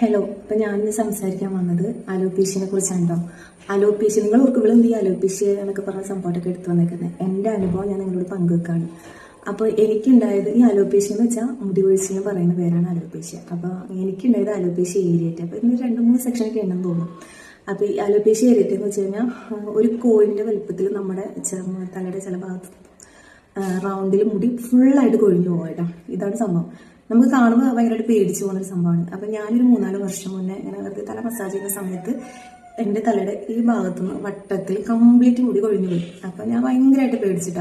Hello, ഇപ്പം ഞാനിന്ന് സംസാരിക്കാൻ വന്നത് അലോപേഷ്യനെ കുറിച്ചാണല്ലോ. അലോപേഷ്യ നിങ്ങൾ ഓർക്കുമ്പോൾ എന്ത് ഈ അലോപേഷ്യ എന്നൊക്കെ പറഞ്ഞ സംഭവമൊക്കെ എടുത്തു വന്നേക്കുന്നത് എൻ്റെ അനുഭവം ഞാൻ നിങ്ങളോട് പങ്കുവെക്കാണ്. അപ്പോൾ എനിക്കുണ്ടായത് ഈ അലോപേഷ്യ എന്ന് വെച്ചാൽ മുടി കൊഴിച്ചിൽ പറയുന്ന പേരാണ് അലോപേഷ്യ. അപ്പോൾ എനിക്കുണ്ടായത് അലോപേഷ്യ ഏരിയറ്റ്. അപ്പോൾ ഇതിന് 2-3 സെക്ഷനൊക്കെ ഉണ്ടെന്ന് തോന്നും. അപ്പോൾ ഈ അലോപേഷ്യ ഏരിയറ്റ് എന്ന് വെച്ച് കഴിഞ്ഞാൽ ഒരു കോഴിൻ്റെ വലുപ്പത്തിൽ നമ്മുടെ തലയുടെ ചില ഭാഗത്ത് റൗണ്ടിൽ മുടി ഫുള്ളായിട്ട് കൊഴിഞ്ഞു പോകട്ടോ. ഇതാണ് സംഭവം. നമുക്ക് കാണുമ്പോൾ ഭയങ്കരമായിട്ട് പേടിച്ചു പോകുന്നൊരു സംഭവമാണ്. അപ്പം ഞാനൊരു 3-4 വർഷം മുന്നേ ഇങ്ങനെ വെറുതെ തല മസാജ് ചെയ്യുന്ന സമയത്ത് എൻ്റെ തലയുടെ ഈ ഭാഗത്തുനിന്ന് വട്ടത്തിൽ കംപ്ലീറ്റ് മുടി കൊഴിഞ്ഞു പോയി. അപ്പം ഞാൻ ഭയങ്കരമായിട്ട് പേടിച്ചത്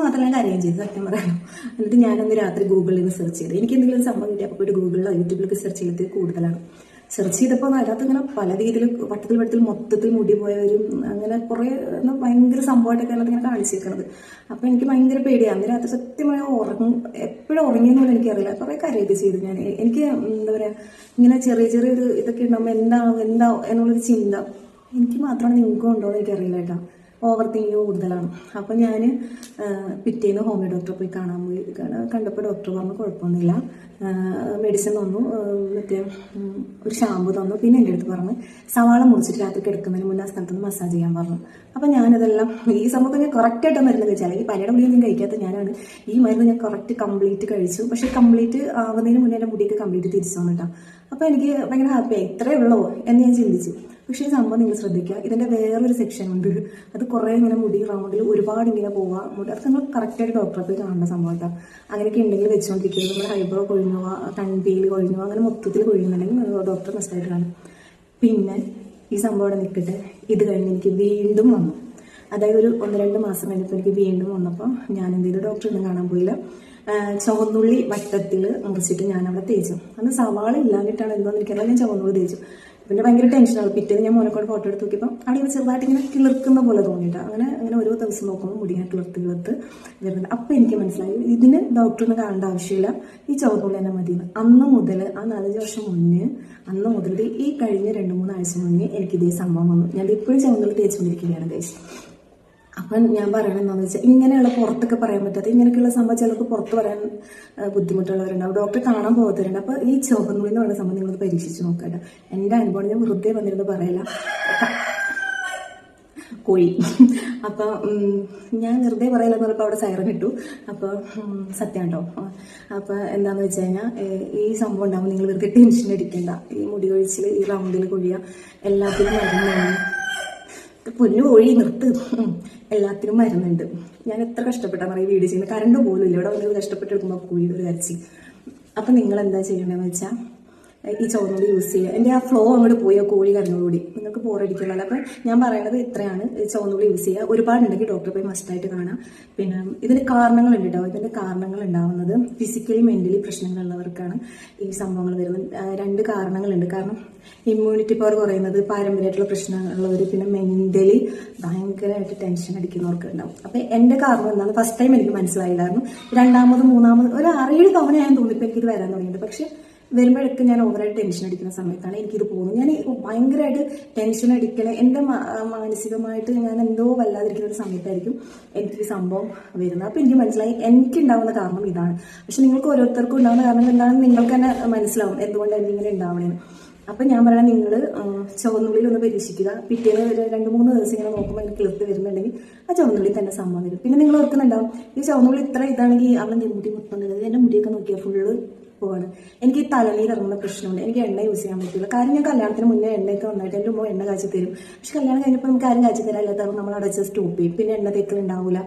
മാത്രമല്ല ഞാൻ അറേഞ്ച് ചെയ്ത് സത്യം പറയാമോ. എന്നിട്ട് ഞാനൊന്ന് രാത്രി ഗൂഗിളിൽ നിന്ന് സെർച്ച് ചെയ്ത് എനിക്ക് എന്തെങ്കിലും ഒരു സംഭവം കിട്ടി. അപ്പോൾ പോയിട്ട് ഗൂഗിളിലോ യൂട്യൂബിലൊക്കെ സെർച്ച് ചെയ്തത് കൂടുതലാണ്. സെർച്ച് ചെയ്തപ്പോൾ അതിനകത്ത് ഇങ്ങനെ പല രീതിയിൽ വട്ടത്തിൽ മൊത്തത്തിൽ മുടി പോയവരും അങ്ങനെ കുറേ ഭയങ്കര സംഭവമായിട്ടൊക്കെ അതിനകത്ത് ഇങ്ങനെ കാണിച്ചിരിക്കണത്. അപ്പോൾ എനിക്ക് ഭയങ്കര പേടിയാണ്. അന്ന് രാത്രി സത്യമായ എപ്പോഴും ഉറങ്ങിയെന്നൊന്നും എനിക്കറിയില്ല. കുറേ കാര്യമൊക്കെ ചെയ്തു ഞാൻ. എനിക്ക് എന്താ പറയുക, ഇങ്ങനെ ചെറിയൊരു ഇതൊക്കെ ഉണ്ടാകുമ്പോൾ എന്താ എന്നുള്ളൊരു ചിന്ത എനിക്ക് മാത്രമാണ്, നിങ്ങൾക്കും ഉണ്ടോ എന്ന് എനിക്കറിയില്ല കേട്ടോ. ഓവർ തിങ്കിങ് കൂടുതലാണ്. അപ്പം ഞാൻ പിറ്റേന്ന് ഹോമിയോ ഡോക്ടറെ പോയി കാണാൻ പോയി. കണ്ടപ്പോൾ ഡോക്ടർ പറഞ്ഞു കുഴപ്പമൊന്നുമില്ല, മെഡിസിൻ തന്നു, മറ്റേ ഒരു ഷാമ്പു തന്നു. പിന്നെ എൻ്റെ അടുത്ത് പറഞ്ഞു സവാള മുറിച്ചിട്ട് രാത്രി കിടക്കുന്നതിന് മുന്നേ ആ സ്ഥലത്തുനിന്ന് മസാജ് ചെയ്യാൻ പറഞ്ഞു. അപ്പം ഞാനതെല്ലാം ഈ സംഭവം ഞാൻ കറക്റ്റായിട്ട് മരുന്ന് കഴിച്ചാൽ ഈ പനിയുടെ ഗുളിക കഴിക്കാത്ത ഞാനാണ്. ഈ മരുന്ന് ഞാൻ കംപ്ലീറ്റ് കഴിച്ചു. പക്ഷേ കംപ്ലീറ്റ് ആവുന്നതിന് മുന്നേ എൻ്റെ മുടിയൊക്കെ കംപ്ലീറ്റ് തിരിച്ചു വന്നിട്ടാണ്. അപ്പോൾ എനിക്ക് ഭയങ്കര ഹാപ്പിയായി. ഇത്രയേ ഉള്ളൂ എന്ന് ഞാൻ ചിന്തിച്ചു. പക്ഷേ ഈ സംഭവം നിങ്ങൾ ശ്രദ്ധിക്കുക, ഇതിൻ്റെ വേറൊരു സെക്ഷൻ ഉണ്ട്. അത് കുറേ ഇങ്ങനെ മുടി റൗണ്ടിൽ ഒരുപാട് ഇങ്ങനെ പോവുക. അത് നിങ്ങൾ കറക്റ്റായിട്ട് ഡോക്ടറെ പോയി കാണേണ്ട സംഭവം കേട്ടോ. അങ്ങനെയൊക്കെ ഉണ്ടെങ്കിൽ വെച്ചുകൊണ്ടിരിക്കുന്നത് നമ്മുടെ ഹൈബ്രോ കൊഴിഞ്ഞു പോവുക, കൺപീൽ കൊഴിഞ്ഞു പോവുക, അങ്ങനെ മൊത്തത്തിൽ കൊഴിയുന്നുണ്ടെങ്കിൽ ഡോക്ടറെ മസ്റ്റായിട്ട് കാണും. പിന്നെ ഈ സംഭവം ഇവിടെ നിൽക്കട്ടെ, ഇത് കഴിഞ്ഞ് എനിക്ക് വീണ്ടും വന്നു. അതായത് ഒരു 1-2 മാസം കഴിഞ്ഞപ്പോൾ എനിക്ക് വീണ്ടും വന്നപ്പോൾ ഞാൻ എന്തെങ്കിലും ഡോക്ടറൊന്നും കാണാൻ പോയില്ല. ചുവന്നുള്ളി വട്ടത്തിൽ മുറിച്ചിട്ട് ഞാൻ അവിടെ തേച്ചു. അന്ന് സവാള ഇല്ലാഞ്ഞിട്ടാണ് എന്തോന്ന് എനിക്കറിയാം, ഞാൻ ചുവന്നുള്ളി തേച്ചു. പിന്നെ ഭയങ്കര ടെൻഷനാണ്. പിറ്റേന്ന് ഞാൻ മോനെക്കോട് ഫോട്ടോ എടുത്ത് നോക്കിയപ്പോൾ അവിടെ ചെറുതായിട്ട് ഇങ്ങനെ കിളിർക്കുന്ന പോലെ തോന്നിയിട്ട് അങ്ങനെ ഓരോ ദിവസം നോക്കുമ്പോൾ മുടി ഇങ്ങനെ കിളിർത്ത് വരുന്നുണ്ട്. അപ്പോൾ എനിക്ക് മനസ്സിലായി ഇതിന് ഡോക്ടറിന് കാണേണ്ട ആവശ്യമില്ല, ഈ ചുവന്നുള്ളി തന്നെ മതിയെന്ന്. അന്ന് മുതൽ ആ 4-5 വർഷം മുന്നേ അന്ന് മുതൽ ഈ കഴിഞ്ഞ 2-3 ആഴ്ച മുന്നേ എനിക്ക് ഇതേ സംഭവം വന്നു. ഞാൻ ഇപ്പോഴും ചുവന്നുള്ളി തേച്ചുകൊണ്ടിരിക്കുകയാണ് ഗൈസ്. അപ്പം ഞാൻ പറയണത് എന്താണെന്ന് വെച്ചാൽ ഇങ്ങനെയുള്ള പുറത്തൊക്കെ പറയാൻ പറ്റാത്ത ഇങ്ങനെയൊക്കെയുള്ള സംഭവം ചിലർക്ക് പുറത്ത് പറയാൻ ബുദ്ധിമുട്ടുള്ളവരുണ്ടാവും, ഡോക്ടറെ കാണാൻ പോകത്തവരുണ്ട്. അപ്പോൾ ഈ ചുവന്നുള്ളി എന്ന് പറയുന്ന സംഭവം നിങ്ങളത് പരീക്ഷിച്ച് നോക്കട്ടെ. എൻ്റെ അനുഭവം ഞാൻ വെറുതെ വന്നിരുന്നത് പറയില്ല, കോഴി. അപ്പം ഞാൻ വെറുതെ പറയില്ല എന്ന് പറഞ്ഞപ്പോൾ അവിടെ സൈറൻ ഇട്ടു. അപ്പോൾ സത്യം കേട്ടോ. അപ്പോൾ എന്താണെന്ന് വെച്ച് കഴിഞ്ഞാൽ ഈ സംഭവം ഉണ്ടാകുമ്പോൾ നിങ്ങൾ വെറുതെ ടെൻഷൻ അടിക്കണ്ട. ഈ മുടി കൊഴിച്ചിൽ, ഈ റൗണ്ടിൽ കൊഴിയുക, എല്ലാത്തിനും മരുന്നാണ്. പൊന്നു കോഴി നിർത്ത്, എല്ലാത്തിനും മരുന്നുണ്ട്. ഞാൻ എത്ര കഷ്ടപ്പെട്ടാൽ പറയും വീഡിയോ ചെയ്യുന്നത്, കറണ്ട് പോലും ഇല്ല. ഇവിടെ വന്ന് കഷ്ടപ്പെട്ടെടുക്കുമ്പോൾ കോഴിയുടെ ഒരു കരച്ചി. അപ്പം നിങ്ങൾ എന്താ ചെയ്യേണ്ടതെന്ന് വെച്ചാൽ ഈ ചുവന്നുള്ളി യൂസ് ചെയ്യുക. എൻ്റെ ആ ഫ്ലോ അങ്ങോട്ട് പോയി കോഴി കരഞ്ഞോടുകൂടി നിങ്ങൾക്ക് ബോറടിക്കുന്നില്ല. അപ്പം ഞാൻ പറയണത് ഇത്രയാണ്, ചുവന്നുള്ളി യൂസ് ചെയ്യുക. ഒരുപാടുണ്ടെങ്കിൽ ഡോക്ടറെ പോയി മസ്റ്റായിട്ട് കാണാം. പിന്നെ ഇതിന് കാരണങ്ങളുണ്ട് കേട്ടോ. ഇതിൻ്റെ കാരണങ്ങൾ ഉണ്ടാവുന്നത് ഫിസിക്കലി മെൻ്റലി പ്രശ്നങ്ങളുള്ളവർക്കാണ് ഈ സംഭവങ്ങൾ വരുന്നത്. 2 കാരണങ്ങളുണ്ട്. കാരണം ഇമ്മ്യൂണിറ്റി പവർ കുറയുന്നത്, പാരമ്പര്യമായിട്ടുള്ള പ്രശ്നങ്ങളുള്ളവർ, പിന്നെ മെൻ്റലി ഭയങ്കരമായിട്ട് ടെൻഷൻ അടിക്കുന്നവർക്ക് ഉണ്ടാവും. അപ്പം എൻ്റെ കാരണം എന്താണ് ഫസ്റ്റ് ടൈം എനിക്ക് മനസ്സിലായില്ലായിരുന്നു. 2ാമത് 3ാമത് ഒരു 6-7 തവണ ഞാൻ തോന്നിയപ്പോൾ എനിക്കിത് വരാൻ തുടങ്ങിയിട്ട്. പക്ഷേ വരുമ്പോഴൊക്കെ ഞാൻ ഓവറായിട്ട് ടെൻഷൻ അടിക്കുന്ന സമയത്താണ് എനിക്കിത് പോകുന്നത്. ഞാൻ ഭയങ്കരമായിട്ട് ടെൻഷൻ അടിക്കണ എൻ്റെ മാനസികമായിട്ട് ഞാൻ എന്തോ വല്ലാതിരിക്കുന്ന ഒരു സമയത്തായിരിക്കും എനിക്ക് സംഭവം വരുന്നത്. അപ്പോൾ എനിക്ക് മനസ്സിലായി എനിക്കുണ്ടാവുന്ന കാരണം ഇതാണ്. പക്ഷെ നിങ്ങൾക്ക് ഓരോരുത്തർക്കും ഉണ്ടാകുന്ന കാരണങ്ങൾ എന്താണെന്ന് നിങ്ങൾക്ക് തന്നെ മനസ്സിലാവും എന്തുകൊണ്ടാണ് ഇങ്ങനെ ഉണ്ടാവണേന്ന്. അപ്പം ഞാൻ പറയണത് നിങ്ങൾ ചുവന്നുള്ളിൽ ഒന്ന് പരീക്ഷിക്കുക. പിറ്റേന്ന് 2-3 ദിവസം ഇങ്ങനെ നോക്കുമ്പോൾ എനിക്ക് കിളിർത്ത് വരുന്നുണ്ടെങ്കിൽ ആ ചുവന്നുള്ളി തന്നെ സംഭവം വരും. പിന്നെ നിങ്ങൾ ഓർക്കുന്നുണ്ടാവും ഈ ചുവന്നുള്ളി ഇത്ര ഇതാണെങ്കിൽ അവളെ മുടി മൊത്തം എൻ്റെ മുടിയൊക്കെ നോക്കിയാൽ ഫുള്ള് പോവാണ്. എനിക്ക് ഈ തലനീർ ഇറങ്ങുന്ന പ്രശ്നമുണ്ട്. എനിക്ക് എണ്ണ യൂസ് ചെയ്യാൻ പറ്റില്ല. കാര്യം ഞാൻ കല്യാണത്തിന് മുന്നേ എണ്ണയൊക്കെ വന്നിട്ട് എൻ്റെ ഉമ്മ എണ്ണ കാച്ചി തരും. പക്ഷെ കല്യാണം കഴിഞ്ഞപ്പോൾ നമുക്ക് ആരും കാച്ചി തരാല്ലാത്തവർ നമ്മൾ അവിടെ വെച്ച് സ്റ്റോപ്പ് ചെയ്യും. പിന്നെ എണ്ണ തേക്കലുണ്ടാവില്ല,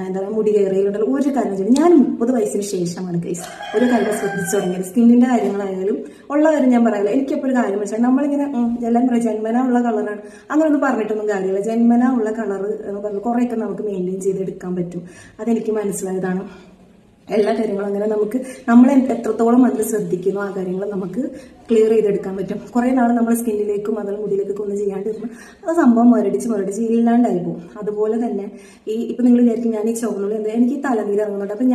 എന്താ പറയുക, മുടി കയറിയിലുണ്ടല്ലോ ഒരു കാര്യം ചെയ്യും. ഞാൻ 30 വയസ്സിന് ശേഷമാണ് ഗൈസ് ഒരു കാര്യം ശ്രദ്ധിച്ചു തുടങ്ങിയത്. സ്കിന്നിൻ്റെ കാര്യങ്ങളായാലും ഉള്ള കാര്യം ഞാൻ പറയാറില്ല. എനിക്കെപ്പോൾ ഒരു കാര്യം വെച്ചാൽ നമ്മളിങ്ങനെ എല്ലാം പറയാം ജന്മന ഉള്ള കളറാണ് അങ്ങനെയൊന്നും പറഞ്ഞിട്ടൊന്നും കാര്യമില്ല. ജന്മന ഉള്ള കളർ എന്ന് പറഞ്ഞാൽ കുറേയൊക്കെ നമുക്ക് മെയിൻറ്റെയിൻ ചെയ്തെടുക്കാൻ പറ്റും. അതെനിക്ക് മനസ്സിലായതാണ്. എല്ലാ കാര്യങ്ങളും അങ്ങനെ നമ്മൾ എത്രത്തോളം അതിൽ ശ്രദ്ധിക്കുന്നു ആ കാര്യങ്ങൾ നമുക്ക് ക്ലിയർ ചെയ്തെടുക്കാൻ പറ്റും. കുറേ നാൾ നമ്മൾ സ്കിന്നിലേക്കും അതിൽ മുടിയിലേക്കൊക്കെ ഒന്നും ചെയ്യാണ്ടിരുന്നു അത് സംഭവം മുരടിച്ച് ഇല്ലാണ്ടായി പോകും. അതുപോലെ തന്നെ ഇപ്പം നിങ്ങൾ വിചാരിക്കും ഞാൻ ഈ ചുവന്നുള്ളി എനിക്ക് ഈ തലനീര് ഇറങ്ങുന്നുണ്ട്. അപ്പം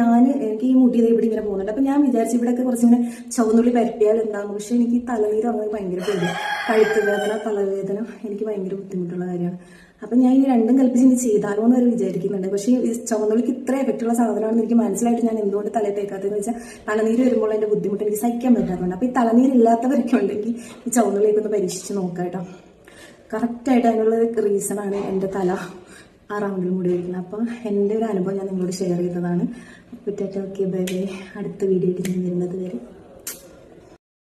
എനിക്ക് ഈ മുടി ഇവിടെ ഇങ്ങനെ പോകുന്നുണ്ട്. അപ്പം ഞാൻ വിചാരിച്ചു ഇവിടെയൊക്കെ കുറച്ചിങ്ങനെ ചുവന്നുള്ളി പരട്ടിയാൽ എന്താകും. പക്ഷേ എനിക്ക് ഈ തലനീര് ഇറങ്ങുന്നത് ഭയങ്കര പേടി. കഴുത്ത് വേദന, തലവേദന എനിക്ക് ഭയങ്കര ബുദ്ധിമുട്ടുള്ള കാര്യമാണ്. അപ്പം ഞാൻ ഈ രണ്ടും കൽപ്പിച്ച് ഇനി ചെയ്താലോ എന്ന് വരെ വിചാരിക്കുന്നുണ്ട്. പക്ഷേ ഈ ചുവന്നുള്ളിക്ക് ഇത്ര എഫക്റ്റുള്ള സാധനമാണെന്ന് എനിക്ക് മനസ്സിലായിട്ട് ഞാൻ എന്തുകൊണ്ട് തലയിൽ തേക്കാത്തതെന്ന് വെച്ചാൽ തലനീര് വരുമ്പോൾ അതിൻ്റെ ബുദ്ധിമുട്ട് എനിക്ക് സഹിക്കാൻ പറ്റാത്തതുകൊണ്ട്. അപ്പോൾ ഈ തലനീരില്ലാത്തവരൊക്കെ ഉണ്ടെങ്കിൽ ഈ ചുവന്നുള്ളിയൊക്കെ ഒന്ന് പരീക്ഷിച്ച് നോക്കാം കേട്ടോ. കറക്റ്റായിട്ട് അതിനുള്ള റീസണാണ് എൻ്റെ തല ആ റൗണ്ടിൽ മുടി വയ്ക്കുന്നത്. അപ്പോൾ എൻ്റെ ഒരു അനുഭവം ഞാൻ നിങ്ങളോട് ഷെയർ ചെയ്തതാണ്. അപ്പോൾ ഓക്കെ, ബൈ ബൈ. അടുത്ത വീഡിയോ ആയിട്ട് ഞാൻ വരുന്നത് വരെ